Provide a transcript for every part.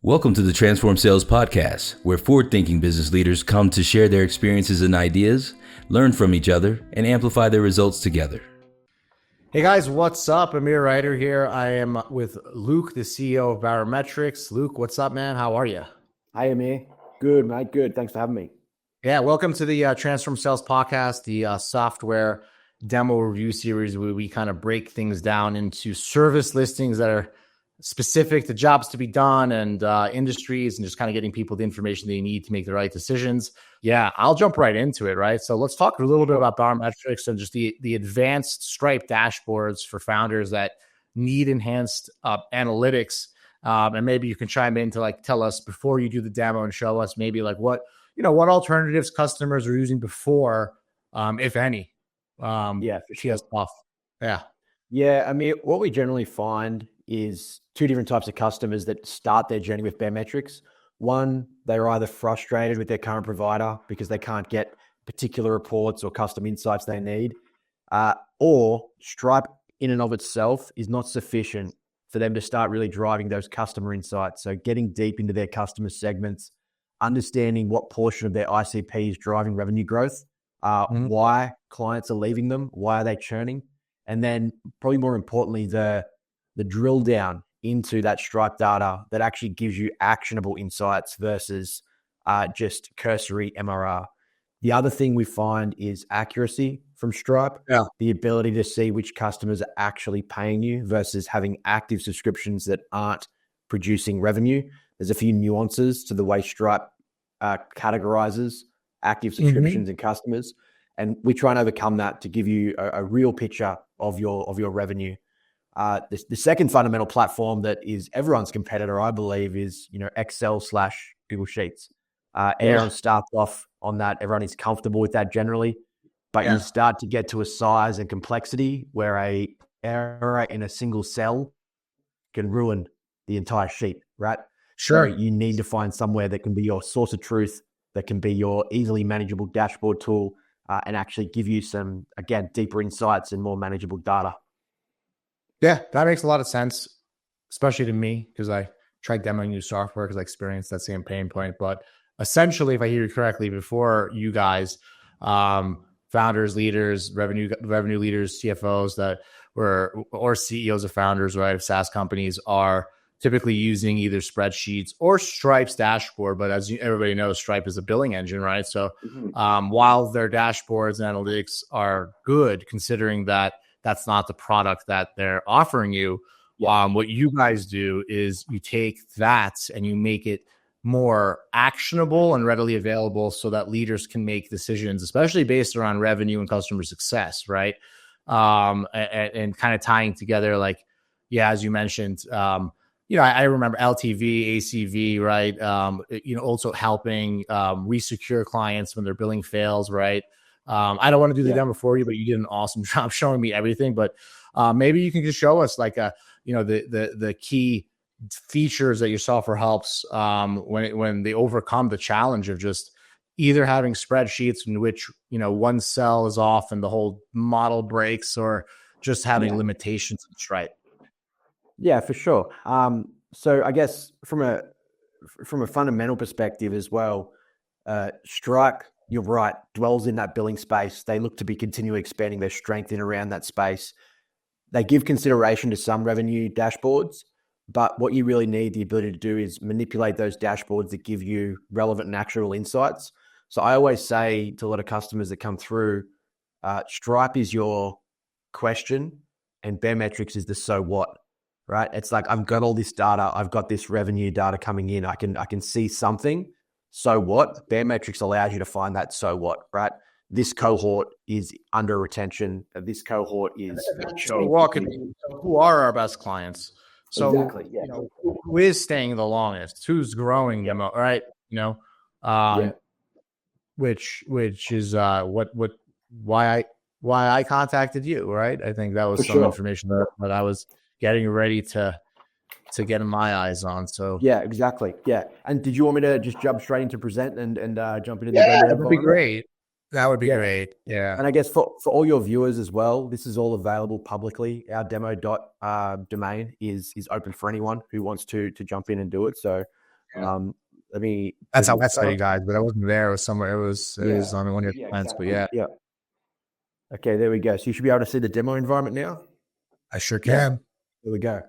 Welcome to the Transform Sales Podcast, where forward-thinking business leaders come to share their experiences and ideas, learn from each other, and amplify their results together. Hey guys, what's up? Amir Reiter here. I am with Luke, the CEO of Baremetrics. Luke, what's up, man? How are you? Hey, Amir. Good, mate. Good. Thanks for having me. Yeah, welcome to the Transform Sales Podcast, the software demo review series where we kind of break things down into service listings that are specific to jobs to be done and industries, and just kind of getting people the information they need to make the right decisions. Yeah, I'll jump right into it, right? So let's talk a little bit about Baremetrics and just the advanced Stripe dashboards for founders that need enhanced analytics. And maybe you can chime in to tell us before you do the demo and show us maybe what alternatives customers are using before, if any. Yeah, for sure. Stuff. Yeah. Yeah, Amir, what we generally find is two different types of customers that start their journey with Baremetrics. One, they're either frustrated with their current provider because they can't get particular reports or custom insights they need, or Stripe in and of itself is not sufficient for them to start really driving those customer insights. So getting deep into their customer segments, understanding what portion of their ICP is driving revenue growth, why clients are leaving them, why are they churning, and then probably more importantly, the drill down into that Stripe data that actually gives you actionable insights versus just cursory MRR. The other thing we find is accuracy from Stripe. Yeah. The ability to see which customers are actually paying you versus having active subscriptions that aren't producing revenue. There's a few nuances to the way Stripe categorizes active subscriptions and customers. And we try and overcome that to give you a real picture of your revenue. The second fundamental platform that is everyone's competitor, I believe, is Excel/Google Sheets. Everyone starts off on that. Everyone is comfortable with that generally, but you start to get to a size and complexity where a error in a single cell can ruin the entire sheet, right? Sure. So you need to find somewhere that can be your source of truth, that can be your easily manageable dashboard tool, and actually give you some, again, deeper insights and more manageable data. Yeah, that makes a lot of sense, especially to me, because I tried demoing new software because I experienced that same pain point. But essentially, if I hear you correctly, before you guys, founders, leaders, revenue leaders, CFOs or CEOs of founders, right, of SaaS companies are typically using either spreadsheets or Stripe's dashboard. But as everybody knows, Stripe is a billing engine, right? So while their dashboards and analytics are good, considering that that's not the product that they're offering you, what you guys do is you take that and you make it more actionable and readily available so that leaders can make decisions, especially based around revenue and customer success, right? And kind of tying together, as you mentioned, I remember LTV, ACV, right? Also helping resecure clients when their billing fails, right? I don't want to do the demo for you, but you did an awesome job showing me everything. But maybe you can just show us the key features that your software helps when they overcome the challenge of just either having spreadsheets in which one cell is off and the whole model breaks, or just having limitations in Stripe. Yeah, for sure. So I guess from a fundamental perspective as well, Stripe, you're right, dwells in that billing space. They look to be continually expanding their strength in around that space. They give consideration to some revenue dashboards, but what you really need the ability to do is manipulate those dashboards that give you relevant and actionable insights. So I always say to a lot of customers that come through, Stripe is your question and Baremetrics is the so what, right? It's like, I've got all this data. I've got this revenue data coming in. I can see something. So what? Baremetrics allows you to find that so what, right? This cohort is under retention. This cohort is... Who are our best clients? So, exactly, who is staying the longest? Who's growing the most, right? Which is why I contacted you, right? I think that was some information that I was getting ready to get my eyes on. So yeah, exactly. Yeah. And did you want me to just jump straight into present and jump into the that would be great. That would be great. Yeah. And I guess for all your viewers as well, this is all available publicly. Our demo domain is open for anyone who wants to jump in and do it. So Let me. That's how I saw you guys, but I wasn't there. It was somewhere. It was on one of your plants, exactly. but yeah. Okay, there we go. So you should be able to see the demo environment now. I sure can. There we go.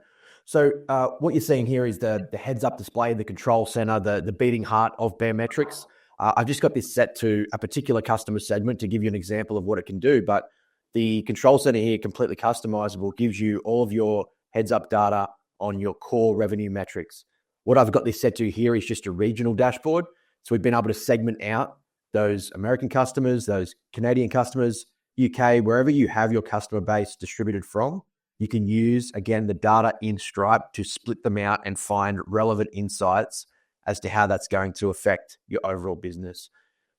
So what you're seeing here is the heads-up display, the control center, the beating heart of Baremetrics. I've just got this set to a particular customer segment to give you an example of what it can do. But the control center here, completely customizable, gives you all of your heads-up data on your core revenue metrics. What I've got this set to here is just a regional dashboard. So we've been able to segment out those American customers, those Canadian customers, UK, wherever you have your customer base distributed from. You can use, again, the data in Stripe to split them out and find relevant insights as to how that's going to affect your overall business.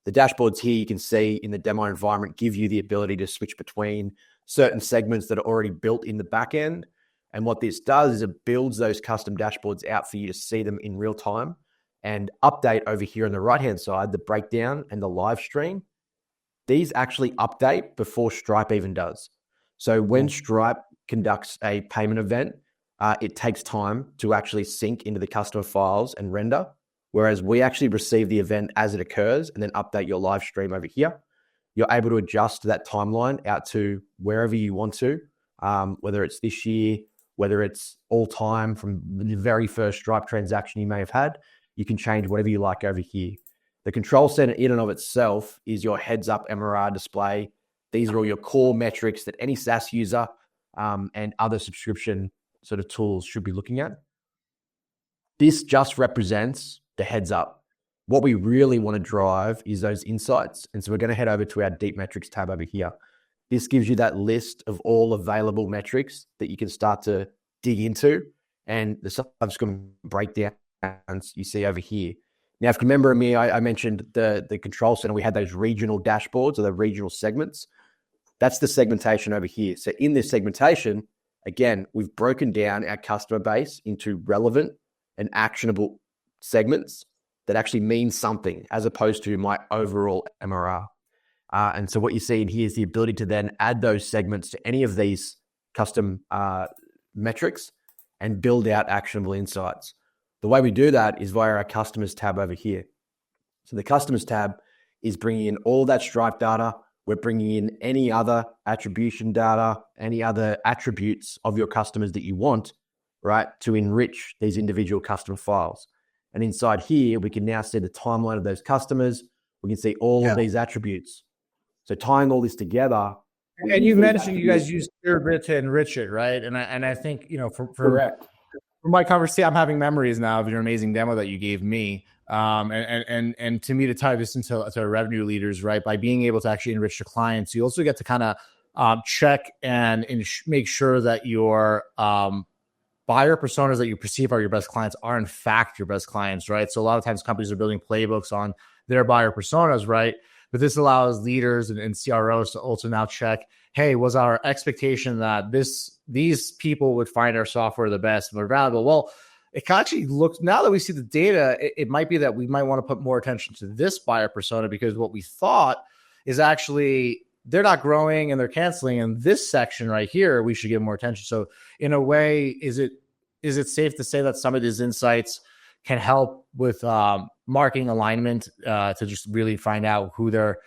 The dashboards here you can see in the demo environment give you the ability to switch between certain segments that are already built in the back end. And what this does is it builds those custom dashboards out for you to see them in real time and update over here on the right-hand side, the breakdown and the live stream. These actually update before Stripe even does. So when Stripe conducts a payment event, it takes time to actually sync into the customer files and render, whereas we actually receive the event as it occurs and then update your live stream over here. You're able to adjust that timeline out to wherever you want to, whether it's this year, whether it's all time from the very first Stripe transaction you may have had. You can change whatever you like over here. The control center in and of itself is your heads-up MRR display. These are all your core metrics that any SaaS user and other subscription sort of tools should be looking at. This just represents the heads up. What we really want to drive is those insights. And so we're going to head over to our deep metrics tab over here. This gives you that list of all available metrics that you can start to dig into and the subsequent breakdowns you see over here. Now, if you remember me, I mentioned the control center, we had those regional dashboards or the regional segments. That's the segmentation over here. So in this segmentation, again, we've broken down our customer base into relevant and actionable segments that actually mean something as opposed to my overall MRR. And so what you see in here is the ability to then add those segments to any of these custom metrics and build out actionable insights. The way we do that is via our customers tab over here. So the customers tab is bringing in all that Stripe data. We're bringing in any other attribution data, any other attributes of your customers that you want, right, to enrich these individual customer files. And inside here, we can now see the timeline of those customers. We can see all of these attributes. So tying all this together. And you mentioned you guys use Purebit to enrich it, right? And I think, you know, for Correct. For my conversation, I'm having memories now of your amazing demo that you gave me. And to me, to tie this into revenue leaders, right? By being able to actually enrich the clients, you also get to kind of check and make sure that your buyer personas that you perceive are your best clients are in fact your best clients, right? So a lot of times companies are building playbooks on their buyer personas, right? But this allows leaders and CROs to also now check, hey, was our expectation that these people would find our software the best, more valuable? Well, it actually looks, now that we see the data, it might be that we might want to put more attention to this buyer persona, because what we thought is actually they're not growing and they're canceling. In this section right here, we should give more attention. So in a way, is it safe to say that some of these insights can help with marketing alignment to just really find out who their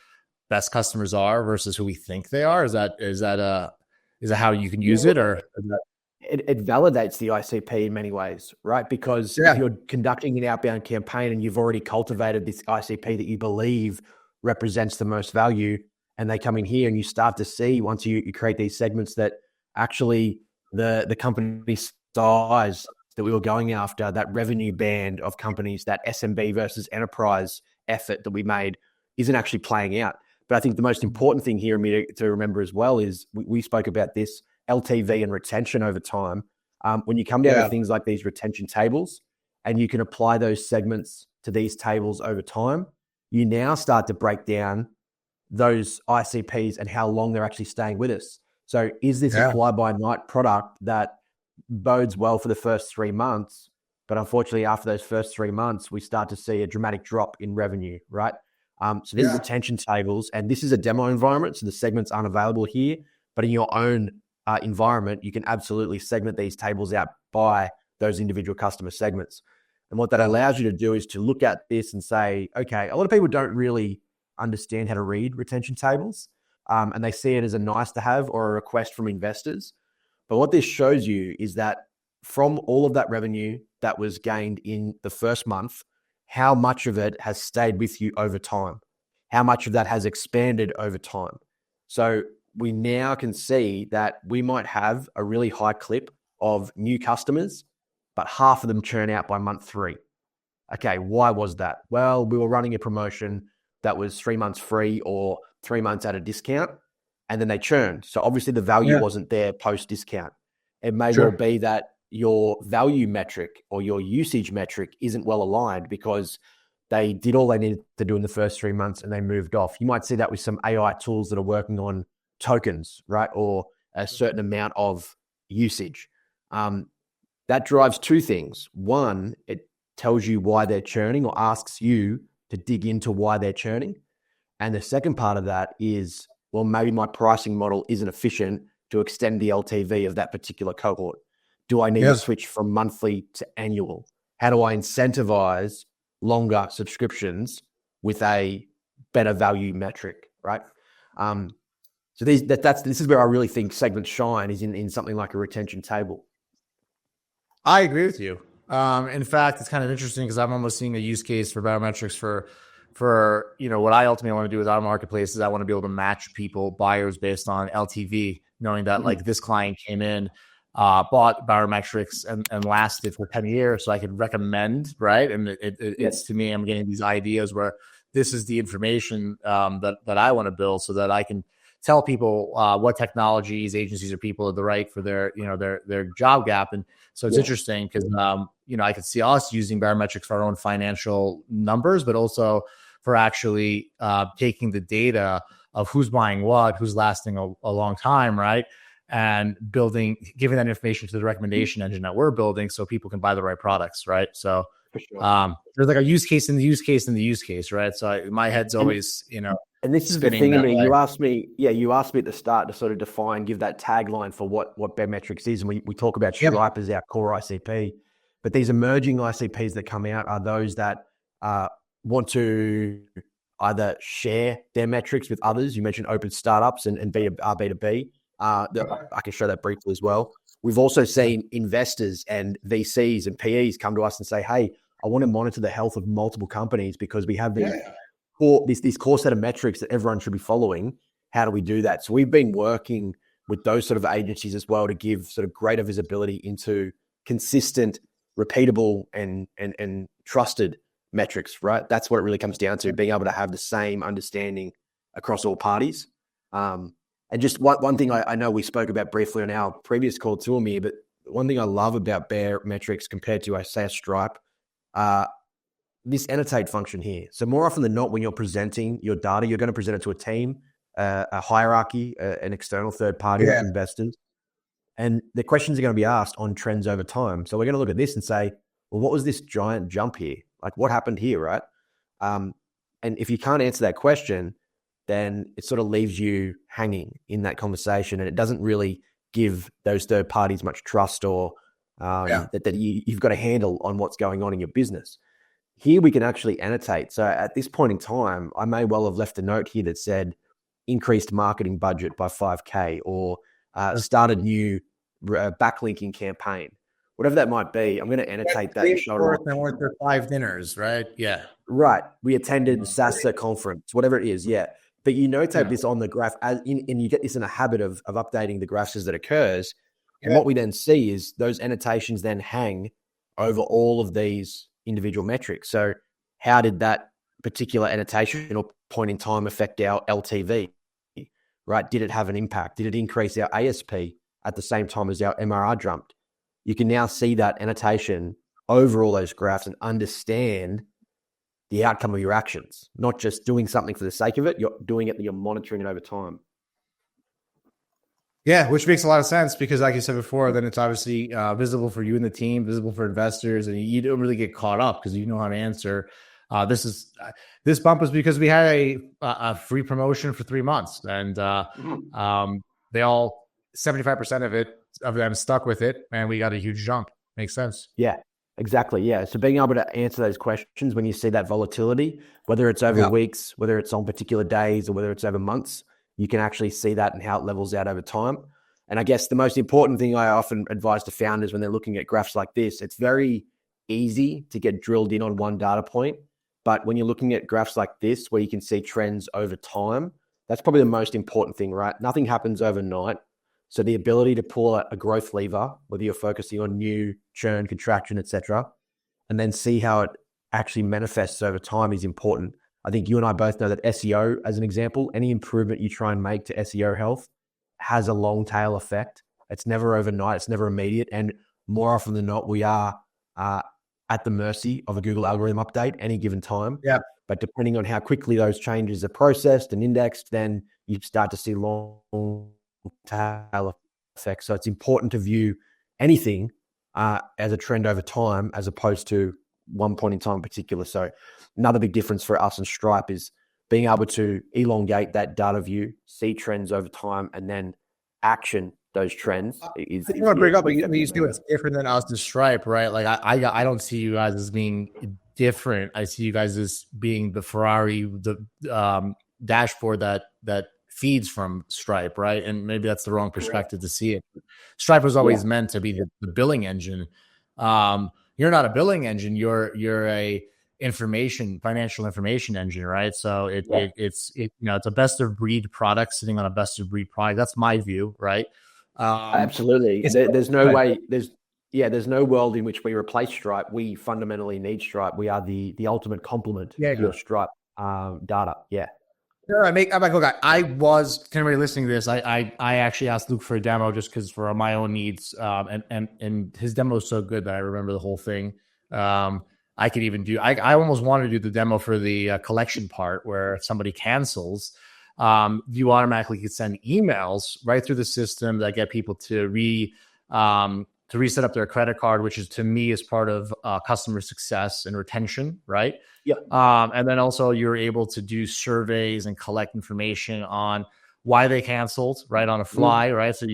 best customers are versus who we think they are? Is that how you can use it, or it validates the ICP in many ways, right? Because if you're conducting an outbound campaign and you've already cultivated this ICP that you believe represents the most value, and they come in here and you start to see, once you create these segments, that actually the company size that we were going after, that revenue band of companies, that SMB versus enterprise effort that we made isn't actually playing out. But I think the most important thing here to remember as well is we spoke about this LTV and retention over time. When you come down to things like these retention tables and you can apply those segments to these tables over time, you now start to break down those ICPs and how long they're actually staying with us. So is this a fly-by-night product that bodes well for the first 3 months, but unfortunately after those first 3 months, we start to see a dramatic drop in revenue, right? So this is retention tables, and this is a demo environment, so the segments aren't available here, but in your own environment, you can absolutely segment these tables out by those individual customer segments. And what that allows you to do is to look at this and say, okay, a lot of people don't really understand how to read retention tables, and they see it as a nice to have or a request from investors. But what this shows you is that from all of that revenue that was gained in the first month, how much of it has stayed with you over time? How much of that has expanded over time? So we now can see that we might have a really high clip of new customers, but half of them churn out by month 3. Okay, why was that? Well, we were running a promotion that was 3 months free or 3 months at a discount, and then they churned. So obviously the value wasn't there post-discount. It may well be that your value metric or your usage metric isn't well aligned because they did all they needed to do in the first 3 months and they moved off. You might see that with some AI tools that are working on tokens, right? Or a certain amount of usage. That drives 2 things. One, it tells you why they're churning or asks you to dig into why they're churning. And the second part of that is, well, maybe my pricing model isn't efficient to extend the LTV of that particular cohort. Do I need to switch from monthly to annual? How do I incentivize longer subscriptions with a better value metric, right? So this is where I really think segments shine, is in something like a retention table. I agree with you. In fact, it's kind of interesting because I'm almost seeing a use case for Baremetrics for what I ultimately want to do with our marketplace is I want to be able to match buyers based on LTV, knowing that like this client came in, bought Baremetrics and lasted for 10 years, so I could recommend, right? And it's to me, I'm getting these ideas where this is the information that I want to build so that I can tell people what technologies, agencies, or people are the right for their job gap. And so it's interesting because I could see us using Baremetrics for our own financial numbers, but also for actually taking the data of who's buying what, who's lasting a long time, right? And giving that information to the recommendation engine that we're building so people can buy the right products, right? So there's like a use case in the use case in the use case, right? So my head's always, and this is the thing, I mean, you asked me at the start to sort of define, give that tagline for what Baremetrics is. And we talk about Stripe as our core ICP, but these emerging ICPs that come out are those that want to either share their metrics with others. You mentioned open startups and B2B. I can show that briefly as well. We've also seen investors and VCs and PEs come to us and say, hey, I want to monitor the health of multiple companies because we have this core set of metrics that everyone should be following. How do we do that? So we've been working with those sort of agencies as well to give sort of greater visibility into consistent, repeatable, and trusted metrics, right? That's what it really comes down to, being able to have the same understanding across all parties. And just one thing I know we spoke about briefly on our previous call too, Amir, but one thing I love about Baremetrics compared to, I say, a Stripe, this annotate function here. So more often than not, when you're presenting your data, you're going to present it to a team, a hierarchy, an external third party, investors. And the questions are going to be asked on trends over time. So we're going to look at this and say, well, what was this giant jump here? Like what happened here, right? And if you can't answer that question, then it sort of leaves you hanging in that conversation, and it doesn't really give those third parties much trust or that you've got a handle on what's going on in your business. Here we can actually annotate. So at this point in time, I may well have left a note here that said increased marketing budget by 5K or started new backlinking campaign. Whatever that might be, I'm going to annotate that. And went to 5 dinners, right? Yeah. Right. We attended the SaaS conference, whatever it is. Yeah. But you notate this on the graph and you get this in a habit of updating the graphs as it occurs. And what we then see is those annotations then hang over all of these individual metrics. So how did that particular annotation or point in time affect our LTV, right? Did it have an impact? Did it increase our ASP at the same time as our MRR jumped? You can now see that annotation over all those graphs and understand the outcome of your actions, not just doing something for the sake of it. You're doing it, you're monitoring it over time. Yeah, which makes a lot of sense because like you said before, then it's obviously visible for you and the team, visible for investors, and you don't really get caught up because you know how to answer. This bump was because we had a free promotion for 3 months, and they all 75% of them stuck with it, and we got a huge jump. Makes sense. Yeah. Exactly. Yeah. So being able to answer those questions when you see that volatility, whether it's over weeks, whether it's on particular days, or whether it's over months, you can actually see that and how it levels out over time. And I guess the most important thing I often advise to founders when they're looking at graphs like this, it's very easy to get drilled in on one data point. But when you're looking at graphs like this, where you can see trends over time, that's probably the most important thing, right? Nothing happens overnight. So the ability to pull a growth lever, whether you're focusing on new, churn, contraction, etc., and then see how it actually manifests over time is important. I think you and I both know that SEO, as an example, any improvement you try and make to SEO health has a long tail effect. It's never overnight. It's never immediate. And more often than not, we are at the mercy of a Google algorithm update any given time. Yeah. But depending on how quickly those changes are processed and indexed, then you start to see long tail effects. So it's important to view anything as a trend over time, as opposed to one point in time in particular. So another big difference for us and Stripe is being able to elongate that data view, see trends over time, and then action those trends. I want to bring up, you see what's different than us to Stripe, right? Like I don't see you guys as being different. I see you guys as being the Ferrari, the dashboard that feeds from Stripe, right? And maybe that's the wrong perspective to see it. Stripe was always meant to be the billing engine. You're not a billing engine. You're a financial information engine, right? So it's a best of breed product sitting on a best of breed product. That's my view, right? Absolutely. There's no way. There's no world in which we replace Stripe. We fundamentally need Stripe. We are the ultimate complement to your Stripe data. Yeah. Sure, I was anybody listening to this. I actually asked Luke for a demo just because for my own needs. And his demo is so good that I remember the whole thing. I could even do. I almost wanted to do the demo for the collection part where somebody cancels. You automatically could send emails right through the system that get people to reset up their credit card, which is to me is part of customer success and retention, right? Yeah. And then also you're able to do surveys and collect information on why they canceled, right, on a fly, right? So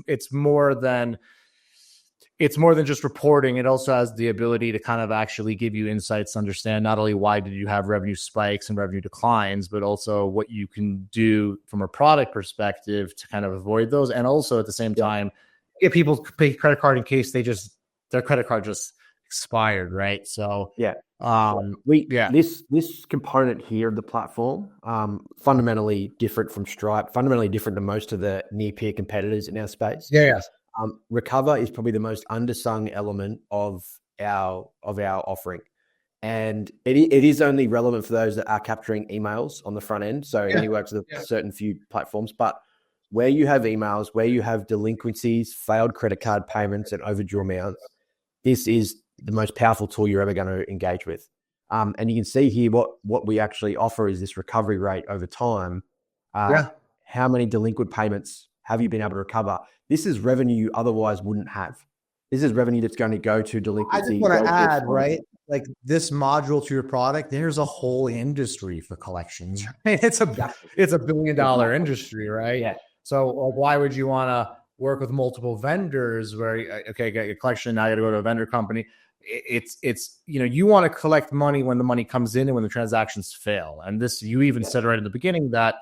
it's more than just reporting. It also has the ability to kind of actually give you insights to understand not only why did you have revenue spikes and revenue declines, but also what you can do from a product perspective to kind of avoid those. And also at the same time, get people to pay credit card in case their credit card just expired, right? So this component here of the platform, fundamentally different from Stripe, fundamentally different to most of the near peer competitors in our space. Recover is probably the most undersung element of our offering, and it is only relevant for those that are capturing emails on the front end. So it only works with certain few platforms, but where you have emails, where you have delinquencies, failed credit card payments, and overdue amounts, this is the most powerful tool you're ever going to engage with. And you can see here what we actually offer is this recovery rate over time. How many delinquent payments have you been able to recover? This is revenue you otherwise wouldn't have. This is revenue that's going to go to delinquency. I just want to add, right? Like this module to your product, there's a whole industry for collections. Right? It's a $1 billion industry, right? Yeah. So why would you want to work with multiple vendors where, okay, get your collection, now you got to go to a vendor company. It's you want to collect money when the money comes in and when the transactions fail. And this, you even said right in the beginning that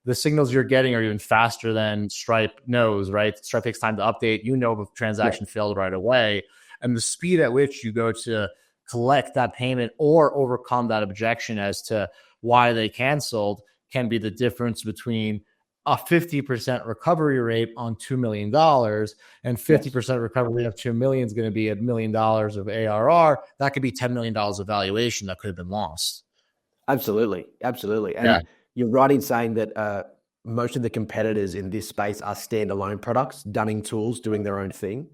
the signals you're getting are even faster than Stripe knows, right? Stripe takes time to update. If the transaction failed right away. And the speed at which you go to collect that payment or overcome that objection as to why they canceled can be the difference between a 50% recovery rate on $2 million and 50% recovery rate of $2 million is going to be $1 million of ARR. That could be $10 million of valuation that could have been lost. Absolutely. And you're right in saying that most of the competitors in this space are standalone products, dunning tools, doing their own thing.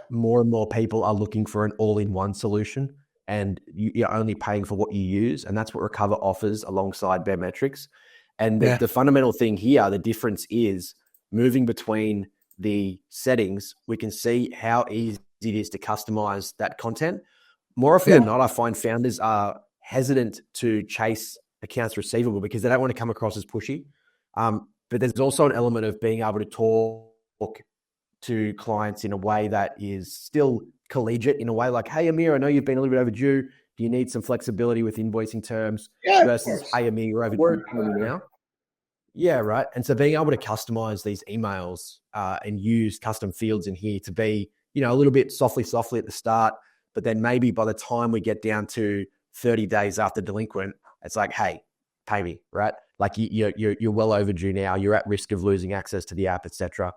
More and more people are looking for an all-in-one solution, and you're only paying for what you use. And that's what Recover offers alongside Baremetrics. And the fundamental thing here, the difference is moving between the settings. We can see how easy it is to customize that content. More often than not, I find founders are hesitant to chase accounts receivable because they don't want to come across as pushy. But there's also an element of being able to talk to clients in a way that is still collegiate in a way, like, hey, Amir, I know you've been a little bit overdue. Do you need some flexibility with invoicing terms versus, hey, Amir, you're overdue now? Yeah, right. And so being able to customize these emails and use custom fields in here to be, a little bit softly at the start, but then maybe by the time we get down to 30 days after delinquent, it's like, hey, pay me, right? Like you're well overdue now. You're at risk of losing access to the app, etc.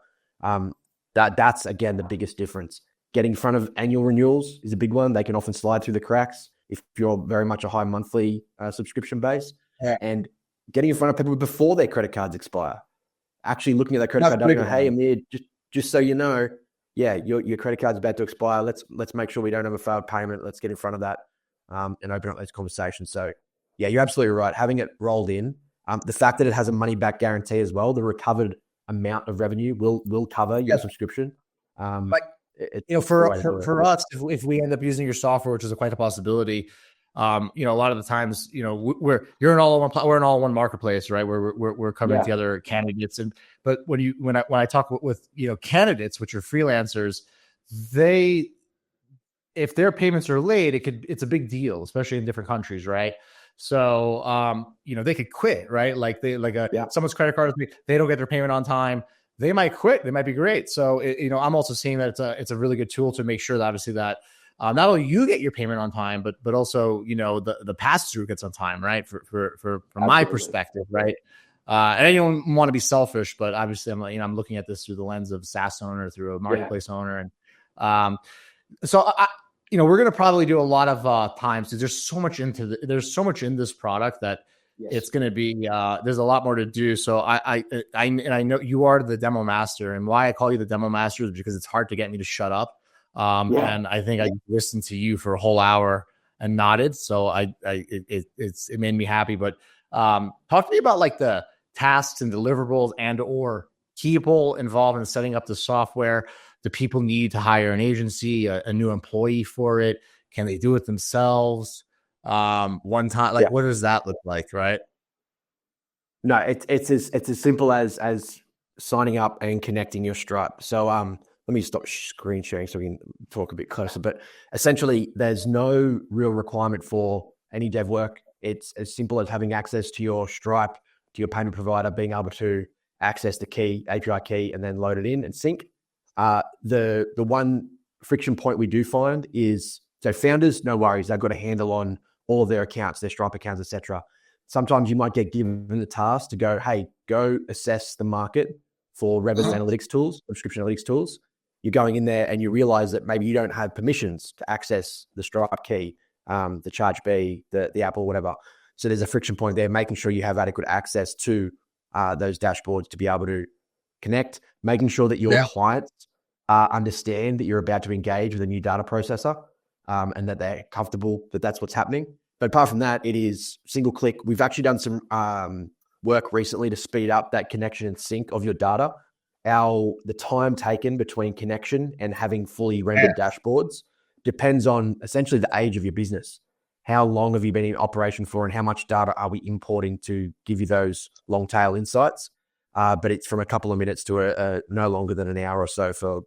That's again the biggest difference. Getting in front of annual renewals is a big one. They can often slide through the cracks if you're very much a high monthly subscription base, and getting in front of people before their credit cards expire. Actually looking at that credit card, going, hey, Amir, just so you know, your credit card's about to expire. Let's make sure we don't have a failed payment. Let's get in front of that and open up those conversations. So yeah, you're absolutely right. Having it rolled in, the fact that it has a money back guarantee as well, the recovered amount of revenue will cover your subscription. For us, if we end up using your software, which is quite a possibility, a lot of the times, we're an all-in-one marketplace, right? We're covering together candidates, but when I talk with candidates, which are freelancers, if their payments are late, it's a big deal, especially in different countries, right? So they could quit, right? Like someone's credit card, they don't get their payment on time. They might quit. They might be great. So, I'm also seeing that it's a really good tool to make sure that obviously that not only you get your payment on time, but also, the pass-through gets on time, right? From my perspective, right? And I don't want to be selfish, but obviously I'm looking at this through the lens of SaaS owner, through a marketplace owner. And so we're going to probably do a lot of times because there's so much in this product that it's going to be, there's a lot more to do. So I know you are the demo master, and why I call you the demo master is because it's hard to get me to shut up. And I think I listened to you for a whole hour and nodded. So it made me happy, but talk to me about like the tasks and deliverables and or people involved in setting up the software. Do people need to hire an agency, a new employee for it? Can they do it themselves? One time, what does that look like, right? No, it's as simple as signing up and connecting your Stripe. So let me stop screen sharing so we can talk a bit closer. But essentially, there's no real requirement for any dev work. It's as simple as having access to your Stripe, to your payment provider, being able to access the key, API key, and then load it in and sync. The one friction point we do find is, so founders, no worries, they've got a handle on all of their accounts, their Stripe accounts, etc. Sometimes you might get given the task to go assess the market for Revit's analytics tools, subscription analytics tools. You're going in there and you realize that maybe you don't have permissions to access the Stripe key, the Charge B, the Apple, whatever. So there's a friction point there, making sure you have adequate access to those dashboards to be able to connect, making sure that your clients understand that you're about to engage with a new data processor and that they're comfortable that that's what's happening. But apart from that, it is single click. We've actually done some work recently to speed up that connection and sync of your data. The time taken between connection and having fully rendered dashboards depends on essentially the age of your business. How long have you been in operation for, and how much data are we importing to give you those long tail insights? But it's from a couple of minutes to no longer than an hour or so for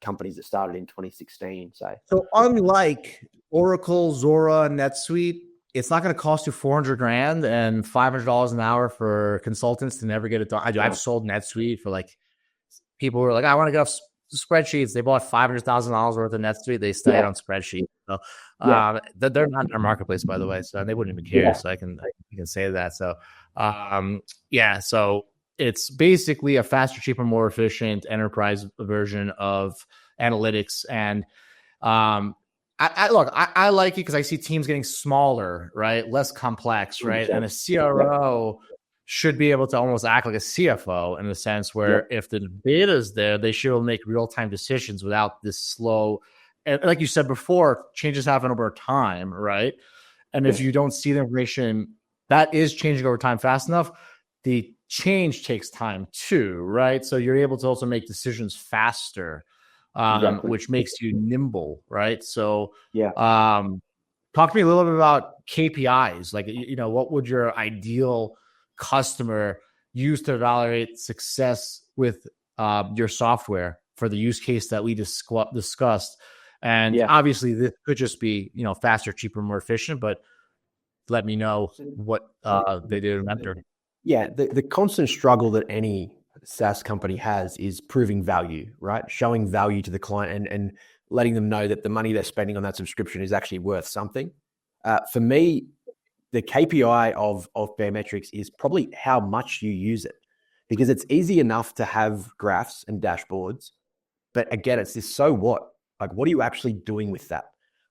companies that started in 2016. So unlike Oracle, Zora, NetSuite, it's not going to cost you $400,000 and $500 an hour for consultants to never get it done. I've sold NetSuite for people who are like, I want to get off spreadsheets. They bought $500,000 worth of NetSuite. They stayed on spreadsheets. So they're not in our marketplace, by the way. So they wouldn't even care. So I can say that. So so it's basically a faster, cheaper, more efficient enterprise version of analytics. And I like it because I see teams getting smaller, right? Less complex, right? And a CRO should be able to almost act like a CFO in the sense where if the data is there, they should make real-time decisions without this slow. And like you said before, changes happen over time, right? And if you don't see the information that is changing over time fast enough, the change takes time too, right? So you're able to also make decisions faster, which makes you nimble, right? So talk to me a little bit about KPIs. Like, what would your ideal customer use to evaluate success with your software for the use case that we discussed? And obviously this could just be, faster, cheaper, more efficient, but let me know what they did in Mentor. Yeah, the constant struggle that any SaaS company has is proving value, right? Showing value to the client and letting them know that the money they're spending on that subscription is actually worth something. For me, the KPI of Baremetrics is probably how much you use it, because it's easy enough to have graphs and dashboards, but again, it's this so what? Like, what are you actually doing with that?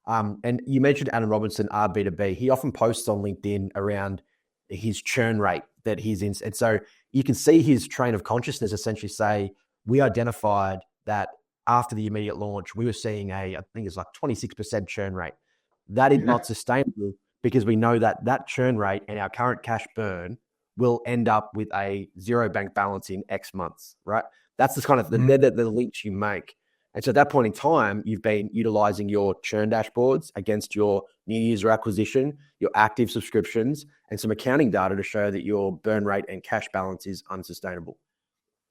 And you mentioned Adam Robinson, RB2B. He often posts on LinkedIn around his churn rate that he's in. And so you can see his train of consciousness essentially say, we identified that after the immediate launch, we were seeing I think it's like 26% churn rate. That is not sustainable, because we know that that churn rate and our current cash burn will end up with a zero bank balance in X months, right? That's the kind of the links you make. And so at that point in time, you've been utilizing your churn dashboards against your new user acquisition, your active subscriptions, and some accounting data to show that your burn rate and cash balance is unsustainable.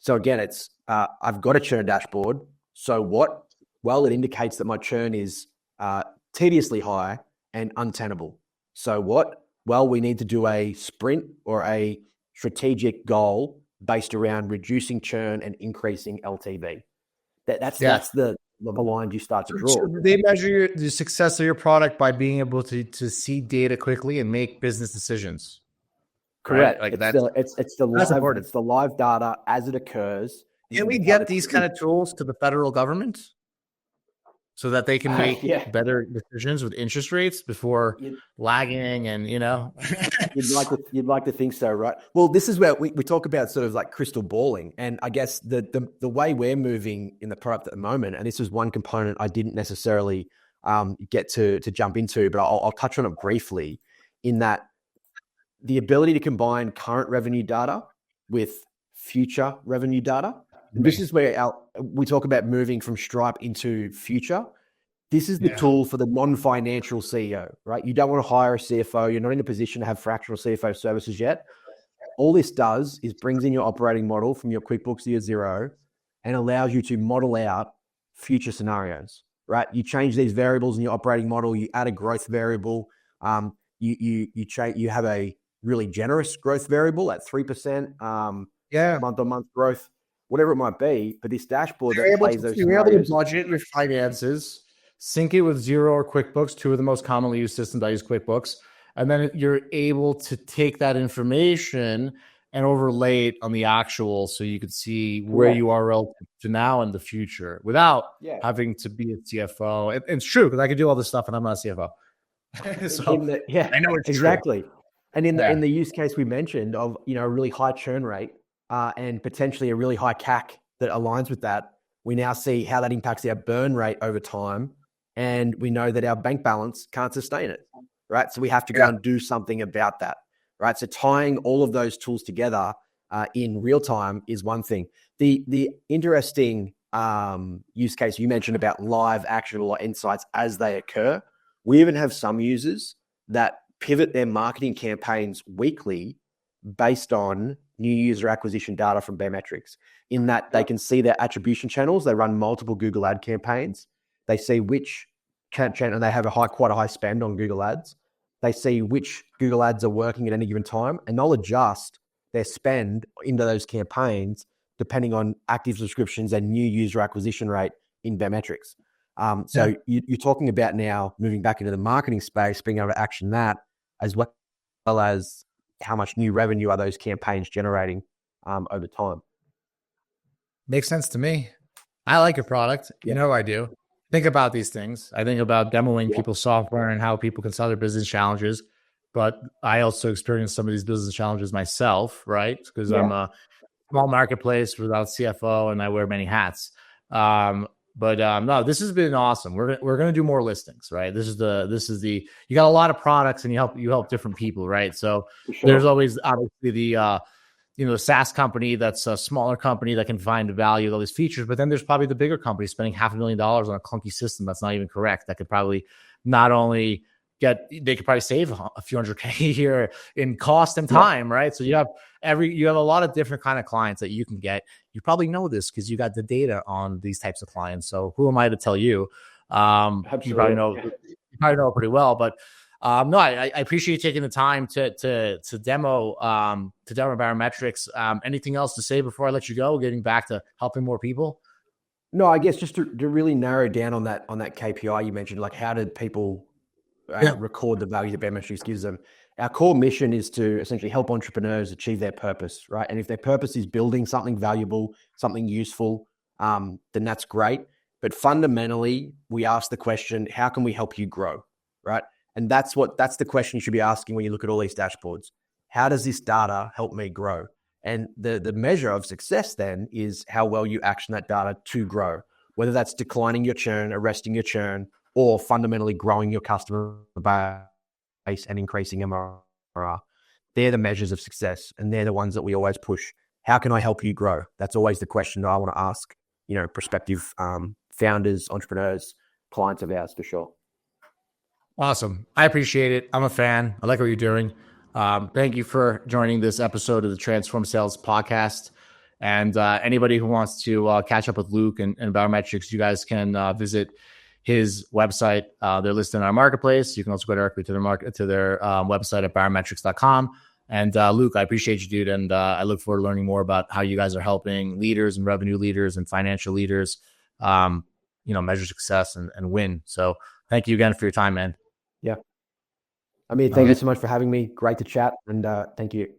So again, it's I've got a churn dashboard. So what? Well, it indicates that my churn is tediously high and untenable. So what? Well, we need to do a sprint or a strategic goal based around reducing churn and increasing LTV. That's the line you start to draw. So they measure the success of your product by being able to see data quickly and make business decisions. Correct. Right? It's the live data as it occurs. Can we get these kind of tools to the federal government so that they can make better decisions with interest rates before lagging and, You'd like to think so, right? Well, this is where we talk about sort of like crystal balling. And I guess the way we're moving in the product at the moment, and this is one component I didn't necessarily get to jump into, but I'll touch on it briefly, in that the ability to combine current revenue data with future revenue data. This is where we talk about moving from Stripe into future. This is the tool for the non-financial CEO, right? You don't want to hire a CFO. You're not in a position to have fractional CFO services yet. All this does is brings in your operating model from your QuickBooks to your Xero and allows you to model out future scenarios, right? You change these variables in your operating model. You add a growth variable. You have a really generous growth variable at 3%, month-on-month growth, whatever it might be. But this dashboard that plays those you're able to budget your finances, sync it with Xero or QuickBooks, two of the most commonly used systems. I use QuickBooks. And then you're able to take that information and overlay it on the actual, so you could see where you are relative to now and the future without having to be a CFO. It's true, because I can do all this stuff and I'm not a CFO. So I know it's exactly true. And in the use case we mentioned of a really high churn rate and potentially a really high CAC that aligns with that, we now see how that impacts our burn rate over time, and we know that our bank balance can't sustain it, right? So we have to go and do something about that, right? So tying all of those tools together in real time is one thing. The interesting use case you mentioned about live actionable insights as they occur. We even have some users that pivot their marketing campaigns weekly based on new user acquisition data from Baremetrics, in that they can see their attribution channels. They run multiple Google ad campaigns. They see which channel, and they have quite a high spend on Google ads. They see which Google ads are working at any given time, and they'll adjust their spend into those campaigns depending on active subscriptions and new user acquisition rate in Baremetrics. So you're talking about now moving back into the marketing space, being able to action that, as well as how much new revenue are those campaigns generating over time. Makes sense to me. I like your product. You know I do. Think about these things. I think about demoing people's software and how people can solve their business challenges. But I also experience some of these business challenges myself, right? Because I'm a small marketplace without CFO and I wear many hats. No, this has been awesome. We're going to do more listings, right? This is the you got a lot of products and you help different people, right? So there's always obviously the SaaS company that's a smaller company that can find the value of all these features, but then there's probably the bigger company spending $500,000 on a clunky system that's not even correct. That could probably not only they could probably save a few $100K a year in cost and time, right? So you have a lot of different kind of clients that you can get. You probably know this because you got the data on these types of clients. So who am I to tell you? You probably know it pretty well, but no, I appreciate you taking the time to demo Baremetrics. Anything else to say before I let you go? Getting back to helping more people. No, I guess just to really narrow down on that KPI you mentioned, like how did people record the value that Baremetrics gives them? Our core mission is to essentially help entrepreneurs achieve their purpose, right? And if their purpose is building something valuable, something useful, then that's great. But fundamentally, we ask the question, how can we help you grow, right? And that's the question you should be asking when you look at all these dashboards. How does this data help me grow? And the measure of success then is how well you action that data to grow, whether that's declining your churn, arresting your churn, or fundamentally growing your customer base and increasing MRR. They're the measures of success, and they're the ones that we always push. How can I help you grow? That's always the question that I want to ask, prospective founders, entrepreneurs, clients of ours for sure. Awesome. I appreciate it. I'm a fan. I like what you're doing. Thank you for joining this episode of the Transform Sales podcast. And anybody who wants to catch up with Luke and Baremetrics, you guys can visit his website. They're listed in our marketplace. You can also go directly to their website at baremetrics.com. And Luke, I appreciate you, dude. And I look forward to learning more about how you guys are helping leaders and revenue leaders and financial leaders, measure success and win. So thank you again for your time, man. Yeah. Amir, thank you so much for having me. Great to chat. And thank you.